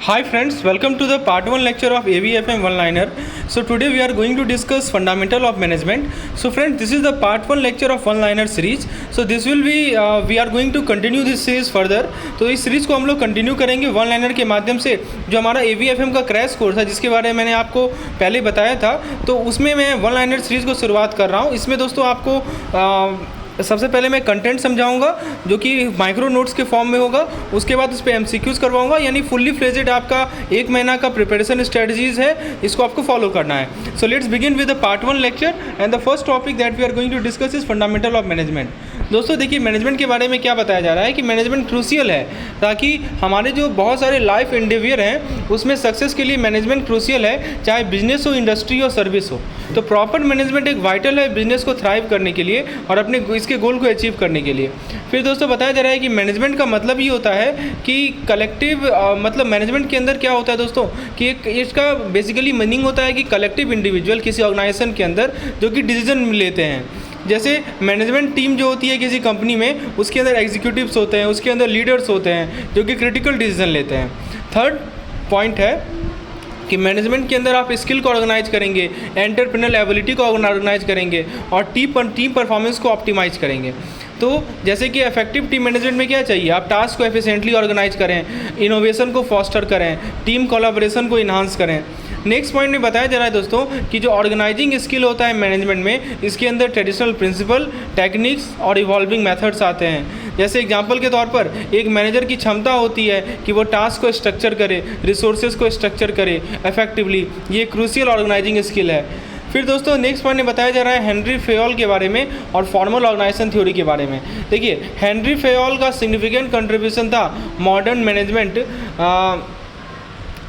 Hi friends, welcome to the part 1 lecture of AVFM one-liner. So today we are going to discuss fundamental of management. So friends, this is the part 1 lecture of one-liner series. So this will be we are going to continue this series further. तो इस series को हम लोग continue करेंगे one liner के माध्यम से। जो हमारा AVFM का क्रैश कोर्स है जिसके बारे में मैंने आपको पहले बताया था, तो उसमें मैं वन लाइनर सीरीज़ को शुरुआत कर रहा हूँ। इसमें दोस्तों आपको सबसे पहले मैं कंटेंट समझाऊंगा जो कि माइक्रो नोट्स के फॉर्म में होगा। उसके बाद उस पर MCQs करवाऊंगा, यानी फुल्ली फ्लेजेड आपका एक महीना का प्रिपरेशन स्ट्रेटजीज है, इसको आपको फॉलो करना है। So let's begin with the part 1 lecture and the first topic that we are going to discuss is fundamental of management. दोस्तों देखिए, मैनेजमेंट के बारे में क्या बताया जा रहा है कि मैनेजमेंट क्रूशियल है, ताकि हमारे जो बहुत सारे लाइफ एंडेवियर हैं उसमें सक्सेस के लिए मैनेजमेंट क्रूशियल है, चाहे बिजनेस हो, इंडस्ट्री हो, सर्विस हो। तो प्रॉपर मैनेजमेंट एक वाइटल है बिजनेस को थ्राइव करने के लिए और अपने इसके गोल को अचीव करने के लिए। फिर दोस्तों बताया जा रहा है कि मैनेजमेंट का मतलब ये होता है कि कलेक्टिव मतलब मैनेजमेंट के अंदर क्या होता है दोस्तों कि एक इसका बेसिकली मीनिंग होता है कि कलेक्टिव इंडिविजुअल किसी ऑर्गेनाइजेशन के अंदर जो कि डिसीजन लेते हैं। जैसे मैनेजमेंट टीम जो होती है किसी कंपनी में, उसके अंदर एग्जीक्यूटिव्स होते हैं, उसके अंदर लीडर्स होते हैं जो कि क्रिटिकल डिसीजन लेते हैं। थर्ड पॉइंट है कि मैनेजमेंट के अंदर आप स्किल को ऑर्गेनाइज करेंगे, एंटरप्रेन्योरल एबिलिटी को ऑर्गेनाइज करेंगे और टीम परफॉर्मेंस को ऑप्टिमाइज करेंगे। तो जैसे कि इफेक्टिव टीम मैनेजमेंट में क्या चाहिए, आप टास्क को एफिशिएंटली ऑर्गेनाइज करें, इनोवेशन को फॉस्टर करें, टीम कोलैबोरेशन को इन्हांस करें। नेक्स्ट पॉइंट में बताया जा रहा है दोस्तों कि जो ऑर्गेनाइजिंग स्किल होता है मैनेजमेंट में, इसके अंदर ट्रेडिशनल प्रिंसिपल, टेक्निक्स और इवॉल्विंग मेथड्स आते हैं। जैसे एग्जांपल के तौर पर एक मैनेजर की क्षमता होती है कि वो टास्क को स्ट्रक्चर करे, रिसोर्सेज को स्ट्रक्चर करे इफेक्टिवली, ये क्रूशियल ऑर्गेनाइजिंग स्किल है। फिर दोस्तों नेक्स्ट पॉइंट में बताया जा रहा है हेनरी फेयोल के बारे में और फॉर्मल ऑर्गेनाइजेशन थ्योरी के बारे में। देखिए, हेनरी फेयोल का सिग्निफिकेंट कंट्रीब्यूशन था मॉडर्न मैनेजमेंट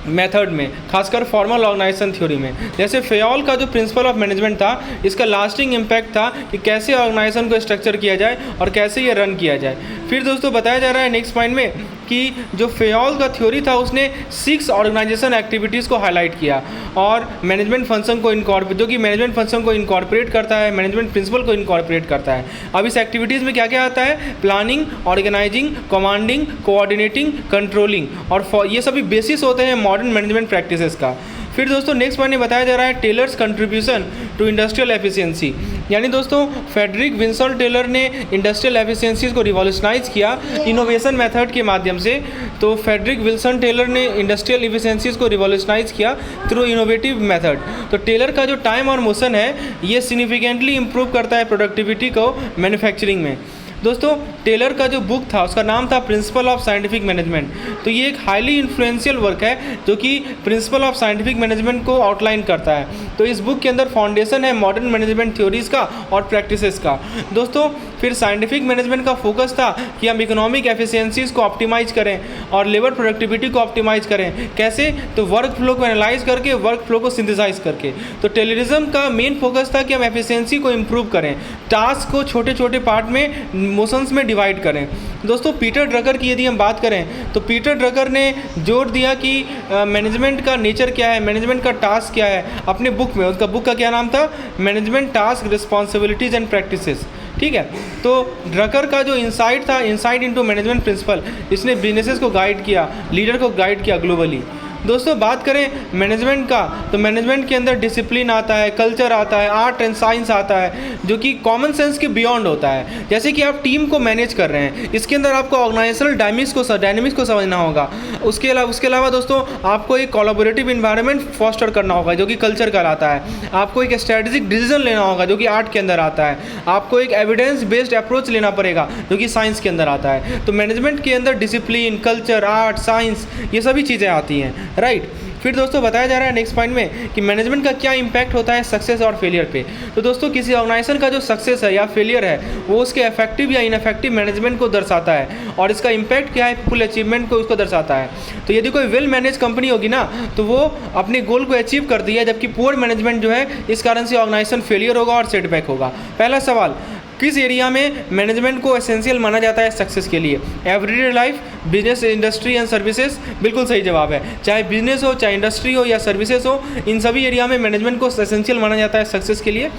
मेथड में, खासकर फॉर्मल ऑर्गेनाइजेशन थ्योरी में। जैसे फेयोल का जो प्रिंसिपल ऑफ मैनेजमेंट था, इसका लास्टिंग इम्पैक्ट था कि कैसे ऑर्गेनाइजेशन को स्ट्रक्चर किया जाए और कैसे ये रन किया जाए। फिर दोस्तों बताया जा रहा है नेक्स्ट पॉइंट में कि जो फेयोल का थ्योरी था उसने 6 ऑर्गेनाइजेशन एक्टिविटीज़ को हाईलाइट किया और मैनेजमेंट फंक्शन को जो कि मैनेजमेंट फंक्शन को इनकॉर्पोरेट करता है, मैनेजमेंट प्रिंसिपल को इनकॉर्पोरेट करता है। अब इस एक्टिविटीज़ में क्या क्या आता है, planning, organising, commanding, coordinating, controlling, और ये सभी बेसिस होते हैं मॉडर्न मैनेजमेंट प्रैक्टिसेस का। फिर दोस्तों नेक्स्ट पॉइंट में बताया जा रहा है Taylor's contribution to industrial efficiency, यानी दोस्तों फ्रेडरिक विंसल टेलर ने इंडस्ट्रियल एफिशिएंसीज को रिवॉल्यूशनाइज किया इनोवेशन मेथड के माध्यम से। तो फ्रेडरिक विल्सन टेलर ने इंडस्ट्रियल एफिशिएंसीज को रिवॉल्यूशनाइज किया थ्रू इनोवेटिव मेथड। तो टेलर का जो टाइम और मोशन है ये सिग्निफिकेंटली इंप्रूव करता है प्रोडक्टिविटी को मैन्युफैक्चरिंग में। दोस्तों टेलर का जो बुक था उसका नाम था प्रिंसिपल ऑफ साइंटिफिक मैनेजमेंट। तो ये एक हाईली इन्फ्लुएंशियल वर्क है जो कि प्रिंसिपल ऑफ साइंटिफिक मैनेजमेंट को आउटलाइन करता है। तो इस बुक के अंदर फाउंडेशन है मॉडर्न मैनेजमेंट थ्योरीज का और प्रैक्टिसेस का। दोस्तों फिर साइंटिफिक मैनेजमेंट का फोकस था कि हम इकोनॉमिक एफिशिएंसीज को ऑप्टिमाइज करें और लेबर प्रोडक्टिविटी को ऑप्टिमाइज करें। कैसे, तो वर्क फ्लो को एनालाइज करके, वर्क फ्लो को सिंथेसाइज करके। तो टेलरिज्म का मेन फोकस था कि हम एफिशिएंसी को इम्प्रूव करें, टास्क को छोटे छोटे पार्ट में, मोशंस में डिवाइड करें। दोस्तों पीटर ड्रकर की यदि हम बात करें तो पीटर ड्रकर ने जोर दिया कि मैनेजमेंट का नेचर क्या है, मैनेजमेंट का टास्क क्या है, अपने बुक में। उसका बुक का क्या नाम था, management task, responsibilities and practices. ठीक है, तो ड्रकर का जो इंसाइट था, इंसाइट इनटू मैनेजमेंट प्रिंसिपल, इसने बिजनेसेस को गाइड किया, लीडर को गाइड किया ग्लोबली। दोस्तों बात करें मैनेजमेंट का, तो मैनेजमेंट के अंदर डिसिप्लिन आता है, कल्चर आता है, आर्ट एंड साइंस आता है, जो कि कॉमन सेंस के बियॉन्ड होता है। जैसे कि आप टीम को मैनेज कर रहे हैं, इसके अंदर आपको ऑर्गेनाइजेशनल डायनेमिक्स को समझना होगा। उसके अलावा दोस्तों आपको एक कोलैबोरेटिव इन्वायरमेंट फॉस्टर करना होगा जो कि कल्चर कहलाता है। आपको एक स्ट्रेटेजिक डिसीजन लेना होगा जो कि आर्ट के अंदर आता है। आपको एक एविडेंस बेस्ड अप्रोच लेना पड़ेगा जो कि साइंस के अंदर आता है। तो मैनेजमेंट के अंदर डिसिप्लिन, कल्चर, आर्ट, साइंस, ये सभी चीज़ें आती हैं, राइट। फिर दोस्तों बताया जा रहा है नेक्स्ट पॉइंट में कि मैनेजमेंट का क्या इंपैक्ट होता है सक्सेस और फेलियर पे। तो दोस्तों किसी ऑर्गेनाइजेशन का जो सक्सेस है या फेलियर है वो उसके इफेक्टिव या इनफेक्टिव मैनेजमेंट को दर्शाता है, और इसका इंपैक्ट क्या है, फुल अचीवमेंट को उसको दर्शाता है। तो यदि कोई वेल मैनेज कंपनी होगी ना तो वो अपने गोल को अचीव करती है, जबकि पुअर मैनेजमेंट जो है इस कारण से ऑर्गेनाइजेशन फेलियर होगा और सेटबैक होगा। पहला सवाल, किस एरिया में मैनेजमेंट को एसेंशियल माना जाता है सक्सेस के लिए, everyday life, business, industry and services? बिल्कुल सही जवाब है। चाहे बिजनेस हो, चाहे इंडस्ट्री हो या सर्विसेज हो, इन सभी एरिया में मैनेजमेंट को एसेंशियल माना जाता है सक्सेस के लिए।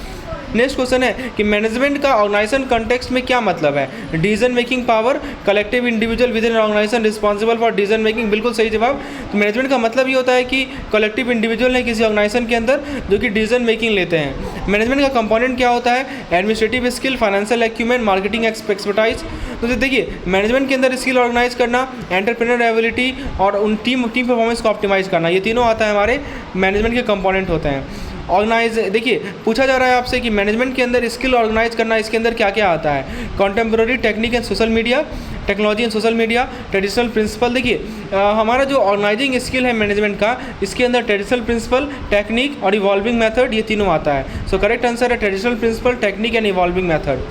नेक्स्ट क्वेश्चन है कि मैनेजमेंट का ऑर्गेनाइजेशन कॉन्टेक्स्ट में क्या मतलब है? Decision making power, collective individual within organisation responsible for decision making. बिल्कुल सही जवाब। तो मैनेजमेंट का मतलब ये होता है कि कलेक्टिव इंडिविजुअल है किसी ऑर्गेनाइजेशन के अंदर जो कि डिसीजन मेकिंग लेते हैं। मैनेजमेंट का कंपोनेंट क्या होता है? Administrative skill, financial acumen, marketing expertise. तो देखिए मैनेजमेंट के अंदर स्किल ऑर्गेनाइज करना, एंटरप्रेन्योर एबिलिटी और उन टीम परफॉर्मेंस को ऑप्टिमाइज करना, ये तीनों आता है हमारे मैनेजमेंट के कंपोनेंट होते हैं। ऑर्गेनाइज देखिए पूछा जा रहा है आपसे कि मैनेजमेंट के अंदर स्किल ऑर्गेनाइज करना, इसके अंदर क्या क्या आता है? Contemporary technique and social media, technology and social media, traditional principle. देखिए हमारा जो ऑर्गेनाइजिंग स्किल है मैनेजमेंट का, इसके अंदर ट्रेडिशनल प्रिंसिपल, टेक्निक और इवॉल्विंग मेथड, ये तीनों आता है। सो करेक्ट आंसर है traditional principle, technique and evolving method.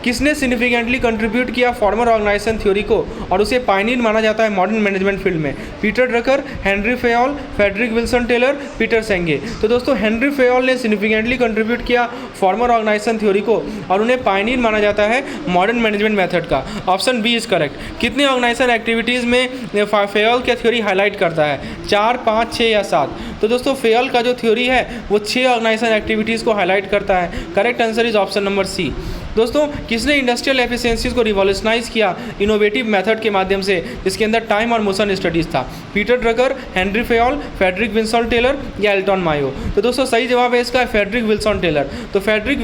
किसने सिग्निफिकेंटली कंट्रीब्यूट किया फॉर्मर ऑर्गेनाइजेशन थ्योरी को और उसे पायनियर माना जाता है मॉडर्न मैनेजमेंट फील्ड में? Peter Drucker, Henri Fayol, Frederick Wilson Taylor, Peter Senge. तो दोस्तों हेनरी फेयोल ने सिग्निफिकेंटली कंट्रीब्यूट किया फॉर्मर ऑर्गेनाइजेशन थ्योरी को और उन्हें पायनियर माना जाता है मॉडर्न मैनेजमेंट मेथड का। Option B is correct. कितने ऑर्गेनाइजेशन एक्टिविटीज़ में फेयोल का थ्योरी हाईलाइट करता है? 4, 5, 6 या 7? तो दोस्तों फेयोल का जो थ्योरी है वो 6 ऑर्गेनाइजेशन एक्टिविटीज़ को हाईलाइट करता है। Correct answer is option number C. दोस्तों किसने इंडस्ट्रियल एफिशिएंसीज को रिवॉल्यूशनाइज किया इनोवेटिव मेथड के माध्यम से, जिसके अंदर टाइम और मोशन स्टडीज था? Peter Drucker, Henri Fayol, Frederick Wilson Taylor या एल्टन मायो? तो दोस्तों सही जवाब है इसका फ्रेडरिक विल्सन टेलर। तो फ्रेडरिक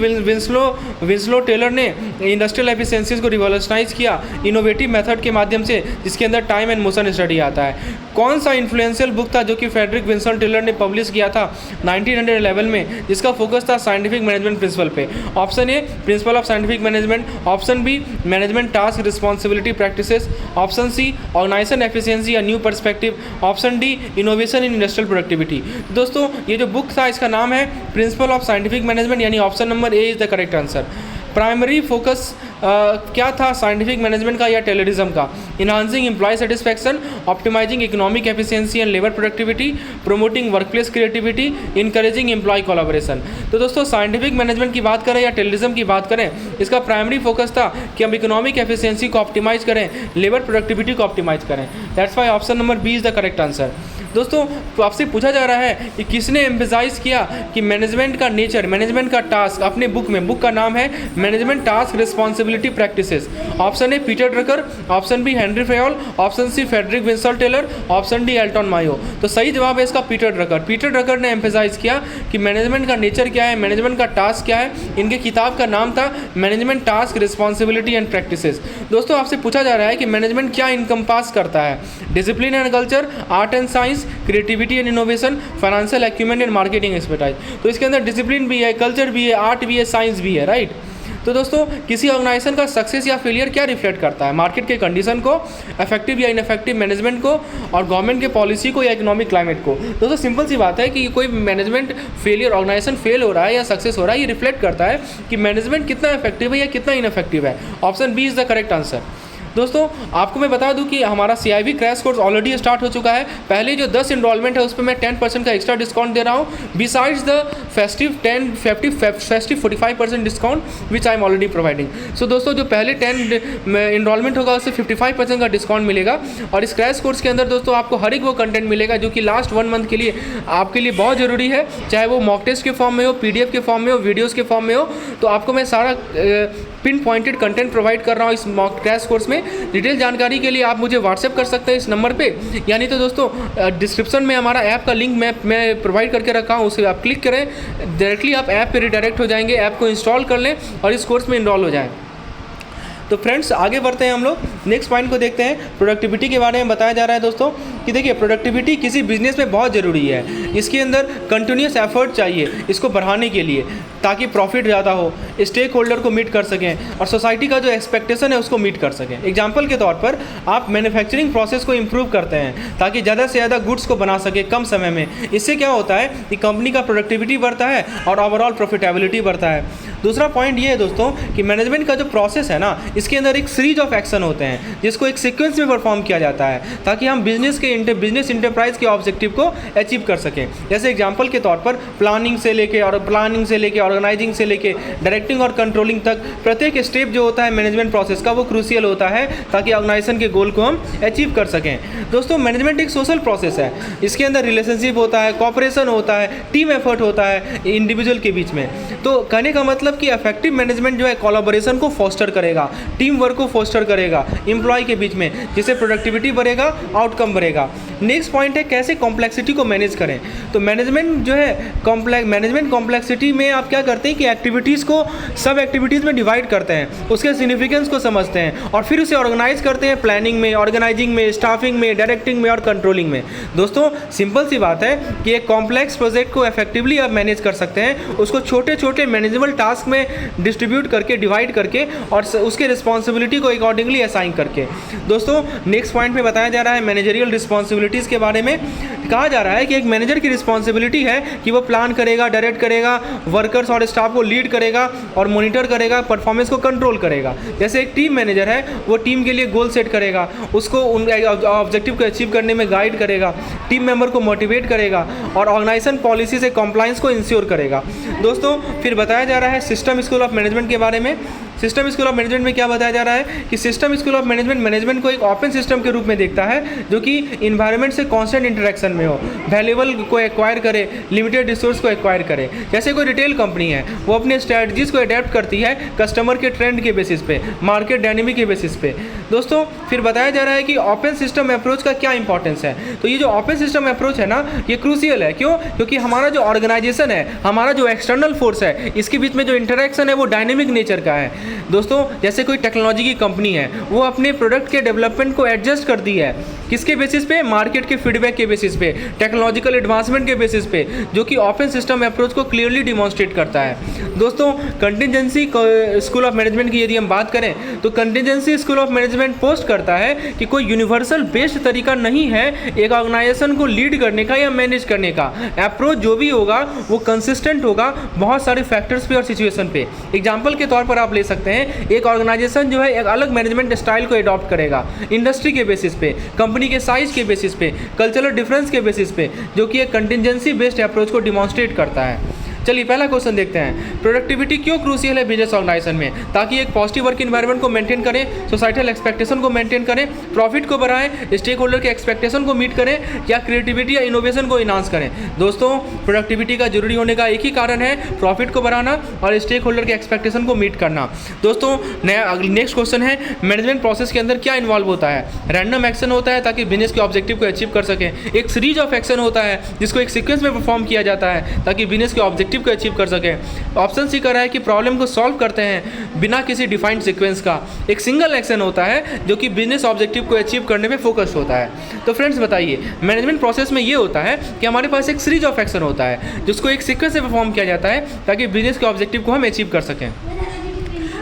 विंस्लो टेलर ने इंडस्ट्रियल एफिशिएंसीज को रिवॉल्यूशनाइज किया इनोवेटिव मेथड के माध्यम से, जिसके अंदर टाइम एंड मोशन स्टडी आता है। कौन सा इन्फ्लुएंशियल बुक था जो कि फ्रेडरिक विल्सन टेलर ने पब्लिश किया था 1911 में, जिसका फोकस था साइंटिफिक मैनेजमेंट प्रिंसिपल पे? Option A principle of scientific management, option B management task responsibility practices, option C organisation efficiency या new perspective, option D innovation in industrial productivity. दोस्तों ये जो बुक था इसका नाम है प्रिंसिपल ऑफ साइंटिफिक मैनेजमेंट, यानी option number A is the correct answer. Primary focus क्या था साइंटिफिक मैनेजमेंट का या टेररिज्म का? Enhancing employee satisfaction, optimising economic efficiency and labour productivity, promoting workplace creativity, encouraging employee collaboration. तो दोस्तों scientific management की बात करें या टेररिज्म की बात करें, इसका प्राइमरी फोकस था कि हम इकोनॉमिक एफिशिएंसी को ऑप्टिमाइज करें, लेबर प्रोडक्टिविटी को ऑप्टिमाइज करें। That's why option number B is the correct answer. दोस्तों तो आपसे पूछा जा रहा है कि किसने एम्फेसाइज किया कि मैनेजमेंट का नेचर, मैनेजमेंट का टास्क अपने बुक में, बुक का नाम है management task responsibility practices? Option A Peter Drucker, option B Henri Fayol, option C Frederick Wilson Taylor, option D Elton Mayo. तो सही जवाब है इसका पीटर ड्रकर। पीटर ड्रकर ने एम्फेसाइज किया कि मैनेजमेंट का नेचर क्या है, मैनेजमेंट का टास्क क्या है। इनके किताब का नाम था management task responsibility and practices. दोस्तों आपसे पूछा जा रहा है कि मैनेजमेंट क्या इनकम्पास करता है? Discipline and culture, art and science, creativity and innovation, financial acumen and marketing expertise. तो इसके अंदर डिसिप्लिन भी है, कल्चर भी है, आर्ट भी है, साइंस भी है, राइट। तो दोस्तों किसी ऑर्गेनाइजेशन का सक्सेस या फेलियर क्या रिफ्लेक्ट करता है? मार्केट के कंडीशन को, इफेक्टिव या इनफेक्टिव मैनेजमेंट को, और गवर्नमेंट के पॉलिसी को या इकोनॉमिक क्लाइमेट को। दोस्तों सिंपल सी बात है कि कोई मैनेजमेंट फेलियर, ऑर्गेनाइजेशन फेल हो रहा है या सक्सेस हो रहा है, ये रिफ्लेक्ट करता है कि मैनेजमेंट कितना इफेक्टिव है या कितना इनफेक्टिव है। Option B is the correct answer. दोस्तों आपको मैं बता दूं कि हमारा CIV crash course already start हो चुका है। पहले जो 10 इनरोलमेंट है उस पर मैं 10% का एक्स्ट्रा डिस्काउंट दे रहा हूं, besides the festive 45% discount which I am already providing. So दोस्तों जो पहले 10 इनरोलमेंट होगा उससे 55% का डिस्काउंट मिलेगा। और इस क्रैश कोर्स के अंदर दोस्तों आपको हर एक वो कंटेंट मिलेगा जो कि लास्ट 1 मंथ के लिए आपके लिए बहुत ज़रूरी है, चाहे वो मॉक टेस्ट के फॉर्म में हो, PDF के फॉर्म में हो, वीडियोज़ के फॉर्म में हो। तो आपको मैं सारा पिन पॉइंटेड कंटेंट प्रोवाइड कर रहा हूँ इस मॉक क्रैश कोर्स में। डिटेल जानकारी के लिए आप मुझे व्हाट्सएप कर सकते हैं इस नंबर पे, यानी तो दोस्तों डिस्क्रिप्शन में हमारा ऐप का लिंक मैं प्रोवाइड करके रखा हूँ, उसे आप क्लिक करें, डायरेक्टली आप ऐप पे रिडायरेक्ट हो जाएंगे, ऐप को इंस्टॉल कर लें और इस कोर्स में इनरोल हो जाएं। तो फ्रेंड्स आगे बढ़ते हैं हम लोग, नेक्स्ट पॉइंट को देखते हैं। प्रोडक्टिविटी के बारे में बताया जा रहा है दोस्तों कि देखिए प्रोडक्टिविटी किसी बिजनेस में बहुत ज़रूरी है। इसके अंदर कंटिन्यूस एफर्ट चाहिए इसको बढ़ाने के लिए, ताकि प्रॉफिट ज़्यादा हो, स्टेक होल्डर को मीट कर सकें और सोसाइटी का जो एक्सपेक्टेशन है उसको मीट कर सकें। एग्जाम्पल के तौर पर आप मैन्युफैक्चरिंग प्रोसेस को इम्प्रूव करते हैं ताकि ज़्यादा से ज़्यादा गुड्स को बना सके कम समय में। इससे क्या होता है कि कंपनी का प्रोडक्टिविटी बढ़ता है और ओवरऑल प्रॉफिटेबिलिटी बढ़ता है। दूसरा पॉइंट ये है दोस्तों कि मैनेजमेंट का जो प्रोसेस है ना, इसके अंदर एक सीरीज ऑफ एक्शन होते हैं जिसको एक सीक्वेंस में परफॉर्म किया जाता है ताकि हम बिजनेस इंटरप्राइज के ऑब्जेक्टिव को अचीव कर सकें। जैसे एग्जांपल के तौर पर प्लानिंग से लेके ऑर्गेनाइजिंग से लेके डायरेक्टिंग और कंट्रोलिंग तक प्रत्येक स्टेप जो होता है मैनेजमेंट प्रोसेस का वो क्रूशियल होता है ताकि ऑर्गेनाइजेशन के गोल को हम अचीव कर सकें। दोस्तों मैनेजमेंट एक सोशल प्रोसेस है, इसके अंदर रिलेशनशिप होता है, कॉपरेशन होता है, टीम एफर्ट होता है इंडिविजुअल के बीच में। तो कहने का मतलब मतलब कि इफेक्टिव मैनेजमेंट जो है कोलैबोरेशन को फोस्टर करेगा, टीम वर्क को फोस्टर करेगा एम्प्लॉय के बीच में, जिससे प्रोडक्टिविटी बढ़ेगा, आउटकम बढ़ेगा। नेक्स्ट पॉइंट है कैसे कॉम्प्लेक्सिटी को मैनेज करें। तो मैनेजमेंट जो है मैनेजमेंट कॉम्प्लेक्सिटी में आप क्या करते हैं कि एक्टिविटीज़ को सब एक्टिविटीज़ में डिवाइड करते हैं, उसके सिग्निफिकेंस को समझते हैं और फिर उसे ऑर्गेनाइज करते हैं प्लानिंग में, ऑर्गेनाइजिंग में, स्टाफिंग में, डायरेक्टिंग में और कंट्रोलिंग में। दोस्तों सिंपल सी बात है कि एक कॉम्प्लेक्स प्रोजेक्ट को इफेक्टिवली आप मैनेज कर सकते हैं, उसको छोटे छोटे मैनेजेबल टास्क में डिस्ट्रीब्यूट करके, डिवाइड करके और उसके रिस्पॉन्सिबिलिटी को अकॉर्डिंगली असाइन करके। दोस्तों नेक्स्ट पॉइंट में बताया जा रहा है मैनेजरियल रिस्पॉन्सिबिलिटीज़ के बारे में। कहा जा रहा है कि एक मैनेजर की रिस्पॉन्सिबिलिटी है कि वो प्लान करेगा, डायरेक्ट करेगा, वर्कर्स और स्टाफ को लीड करेगा और मॉनिटर करेगा, परफॉर्मेंस को कंट्रोल करेगा। जैसे एक टीम मैनेजर है वो टीम के लिए गोल सेट करेगा, उसको उन ऑब्जेक्टिव को अचीव करने में गाइड करेगा, टीम मेंबर को मोटिवेट करेगा और ऑर्गेनाइजेशन पॉलिसी से कॉम्प्लायंस को इंश्योर करेगा। दोस्तों फिर बताया जा रहा है सिस्टम स्कूल ऑफ मैनेजमेंट के बारे में। सिस्टम स्कूल ऑफ मैनेजमेंट में क्या बताया जा रहा है कि सिस्टम स्कूल ऑफ मैनेजमेंट को एक ओपन सिस्टम के रूप में देखता है जो कि इन्वायरमेंट से कांस्टेंट इंटरेक्शन में हो, वैल्यूएबल को एक्वायर करे, लिमिटेड रिसोर्स को एक्वायर करे। जैसे कोई रिटेल कंपनी है वो अपने स्ट्रैटेजीज को अडेप्ट करती है कस्टमर के ट्रेंड के बेसिस पे, मार्केट डायनेमिक के बेसिस पे। दोस्तों फिर बताया जा रहा है कि ओपन सिस्टम अप्रोच का क्या इंपॉर्टेंस है। तो ये जो ओपन सिस्टम अप्रोच है ना ये क्रूशियल है। क्यों? क्योंकि हमारा जो ऑर्गेनाइजेशन है, हमारा जो एक्सटर्नल फोर्स है, इसके बीच में जो इंटरेक्शन है वो डायनेमिक नेचर का है। दोस्तों जैसे कोई टेक्नोलॉजी की कंपनी है वो अपने प्रोडक्ट के डेवलपमेंट को एडजस्ट करती है, किसके बेसिस पे? मार्केट के फीडबैक के बेसिस पे, टेक्नोलॉजिकल एडवांसमेंट के बेसिस पे, जो कि ओपन सिस्टम अप्रोच को क्लियरली डिमॉन्स्ट्रेट करता है। दोस्तों कंटिजेंसी स्कूल ऑफ मैनेजमेंट की यदि हम बात करें तो contingency school of management post करता है कि कोई यूनिवर्सल बेस्ड तरीका नहीं है एक ऑर्गेनाइजेशन को लीड करने का या मैनेज करने का। अप्रोच जो भी होगा वो कंसिस्टेंट होगा बहुत सारे फैक्टर्स पे और सिचुएशन पे। एग्जाम्पल के तौर पर आप ले सकते हैं एक ऑर्गेनाइजेशन जो है एक अलग मैनेजमेंट स्टाइल को अडॉप्ट करेगा इंडस्ट्री के बेसिस पे, कंपनी के साइज के बेसिस पे, कल्चरल डिफरेंस के बेसिस पे, जो कि एक कंटिजेंसी बेस्ड अप्रोच को डिमॉन्स्ट्रेट करता है। चलिए पहला क्वेश्चन देखते हैं, प्रोडक्टिविटी क्यों क्रूशियल है बिजनेस ऑर्गेनाइजेशन में? ताकि एक पॉजिटिव वर्क एनवायरनमेंट को मेंटेन करें, सोसाइटल एक्सपेक्टेशन को मेंटेन करें, प्रॉफिट को बढ़ाएं, स्टेक होल्डर के एक्सपेक्टेशन को मीट करें या क्रिएटिविटी या इनोवेशन को इनहांस करें। दोस्तों प्रोडक्टिविटी का जरूरी होने का एक ही कारण है, प्रॉफिट को बढ़ाना और स्टेक होल्डर के एक्सपेक्टेशन को मीट करना। दोस्तों नेक्स्ट क्वेश्चन है, मैनेजमेंट प्रोसेस के अंदर क्या इन्वॉल्व होता है? रैंडम एक्शन होता है ताकि बिजनेस के ऑब्जेक्टिव को अचीव कर सकें। एक सीरीज ऑफ एक्शन होता है जिसको एक सीक्वेंस में परफॉर्म किया जाता है ताकि बिजनेस के ऑब्जेक्टिव को अचीव कर सके। ऑप्शन सी कर रहा है कि प्रॉब्लम को सॉल्व करते हैं बिना किसी डिफाइंड सीक्वेंस का। एक सिंगल एक्शन होता है जो कि बिजनेस ऑब्जेक्टिव को अचीव करने में फोकस्ड होता है। तो फ्रेंड्स बताइए, मैनेजमेंट प्रोसेस में ये होता है कि हमारे पास एक सीरीज ऑफ एक्शन होता है जिसको एक सीक्वेंस से परफॉर्म किया जाता है ताकि बिजनेस के ऑब्जेक्टिव को हम अचीव कर सकें।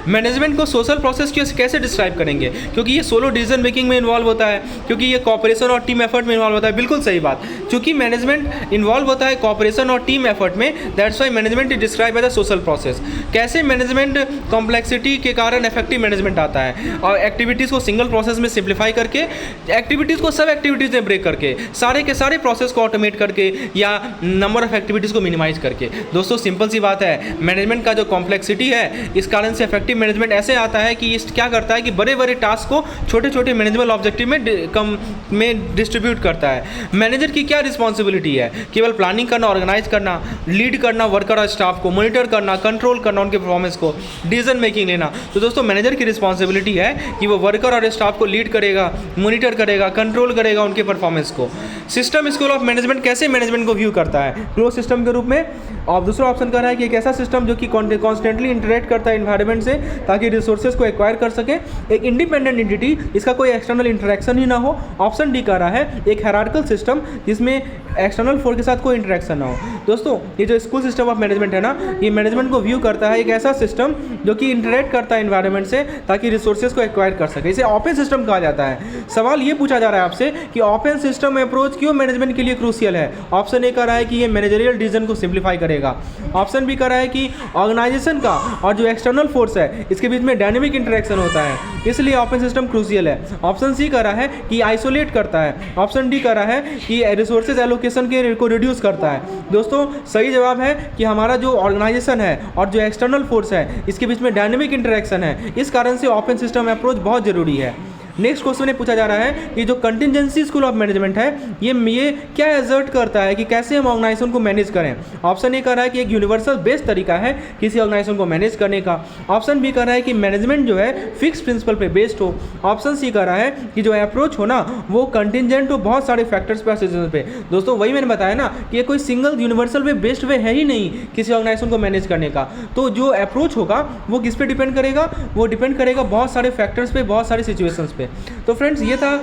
मैनेजमेंट को सोशल प्रोसेस कैसे डिस्क्राइब करेंगे? क्योंकि ये सोलो डिसीजन मेकिंग में इन्वॉल्व होता है, क्योंकि ये कॉपरेशन और टीम एफर्ट में इन्वॉल्व होता है। बिल्कुल सही बात, क्योंकि मैनेजमेंट इन्वॉल्व होता है कॉपरेशन और टीम एफर्ट में, that's why management is describe as a social process. कैसे मैनेजमेंट कॉम्प्लेक्सिटी के कारण इफेक्टिव मैनेजमेंट आता है और एक्टिविटीज़ को सिंगल प्रोसेस में सिंप्लीफाई करके, एक्टिविटीज़ को सब एक्टिविटीज़ में ब्रेक करके, सारे के सारे प्रोसेस को ऑटोमेट करके या नंबर ऑफ एक्टिविटीज़ को मिनिमाइज करके। दोस्तों सिंपल सी बात है, मैनेजमेंट का जो कॉम्प्लेक्सिटी है इस कारण से इफेक्टिव मैनेजमेंट ऐसे आता है कि ये क्या करता है कि बड़े बड़े टास्क को छोटे छोटे मैनेजेबल ऑब्जेक्टिव में डिस्ट्रीब्यूट करता है। मैनेजर की क्या रिस्पॉन्सिबिलिटी है? केवल प्लानिंग करना, ऑर्गेनाइज करना, लीड करना वर्कर और स्टाफ को, मॉनिटर करना, कंट्रोल करना उनके परफॉर्मेंस को, डिसीजन मेकिंग लेना। तो दोस्तों मैनेजर की रिस्पॉन्सिबिलिटी है कि वो वर्कर और स्टाफ को लीड करेगा, मॉनिटर करेगा, कंट्रोल करेगा उनके परफॉर्मेंस को। सिस्टम स्कूल ऑफ मैनेजमेंट कैसे मैनेजमेंट को व्यू करता है? क्लोज सिस्टम के रूप में। और दूसरा ऑप्शन कर रहा है कि एक ऐसा सिस्टम जो कि कॉन्स्टेंटली इंटरेक्ट करता है एनवायरनमेंट से ताकि रिसोर्सेज को एक्वायर कर सके। एक इंडिपेंडेंट एंटिटी, इसका कोई एक्सटर्नल इंटरेक्शन ही ना हो। ऑप्शन डी कर रहा है एक हायरार्किकल सिस्टम जिसमें एक्सटर्नल फोर्स के साथ कोई इंटरेक्शन ना हो। दोस्तों ये जो स्कूल सिस्टम ऑफ मैनेजमेंट है ना, ये मैनेजमेंट को व्यू करता है एक ऐसा सिस्टम जो कि इंटरेक्ट करता है एनवायरनमेंट से ताकि रिसोर्सेज को एक्वायर कर सके। इसे ओपन सिस्टम कहा जाता है। सवाल ये पूछा जा रहा है आपसे कि ओपन सिस्टम अप्रोच क्यों मैनेजमेंट के लिए क्रूशियल है? ऑप्शन ए कर रहा है कि ये मैनेजरियल डिसीजन को सिंप्लीफाई करेगा। ऑप्शन बी कर रहा है कि ऑर्गेनाइजेशन का और जो एक्सटर्नल फोर्स है इसके बीच में डायनेमिक इंटरेक्शन होता है, इसलिए ओपन सिस्टम क्रूशियल है। ऑप्शन सी कर रहा है कि आइसोलेट करता है। ऑप्शन डी कर रहा है कि रिसोर्सेज एलोकेशन के को रिड्यूस करता है। दोस्तों सही जवाब है कि हमारा जो ऑर्गेनाइजेशन है और जो एक्सटर्नल फोर्स है इसके बीच में डायनेमिक इंटरेक्शन है, इस कारण से ओपन सिस्टम अप्रोच बहुत जरूरी है। नेक्स्ट क्वेश्चन ये पूछा जा रहा है कि जो कंटिजेंसी स्कूल ऑफ मैनेजमेंट है ये क्या एजर्ट करता है कि कैसे हम ऑर्गेनाइजेशन को मैनेज करें। ऑप्शन ए कह रहा है कि एक यूनिवर्सल बेस्ट तरीका है किसी ऑर्गेनाइजेशन को मैनेज करने का। ऑप्शन बी कह रहा है कि मैनेजमेंट जो है फिक्स प्रिंसिपल पे बेस्ड हो। ऑप्शन सी कह रहा है कि जो अप्रोच हो ना वो कंटिजेंट हो बहुत सारे फैक्टर्स पे, सिचुएशन पे। दोस्तों वही मैंने बताया ना कि ये कोई सिंगल यूनिवर्सल वे बेस्ट वे है ही नहीं किसी ऑर्गेनाइजेशन को मैनेज करने का। तो जो अप्रोच होगा वो किस पे डिपेंड करेगा, वो डिपेंड करेगा बहुत सारे फैक्टर्स पे, बहुत सारे सिचुएशंस पे। तो फ्रेंड्स ये था।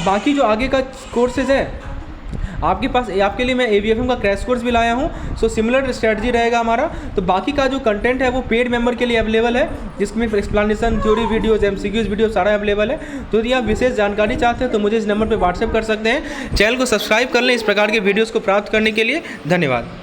बाकी जो आगे का कोर्सेज है आपके पास, आपके लिए मैं AVFM का क्रैश कोर्स भी लाया हूँ। सो सिमिलर स्ट्रेटजी रहेगा हमारा। तो बाकी का जो कंटेंट है वो पेड मेंबर के लिए अवेलेबल है, जिसमें explanation, theory videos, MCQs video सारा अवेलेबल है। तो यदि आप विशेष जानकारी चाहते हैं तो मुझे इस नंबर पर व्हाट्सएप कर सकते हैं। चैनल को सब्सक्राइब कर लें इस प्रकार के वीडियोज़ को प्राप्त करने के लिए। धन्यवाद।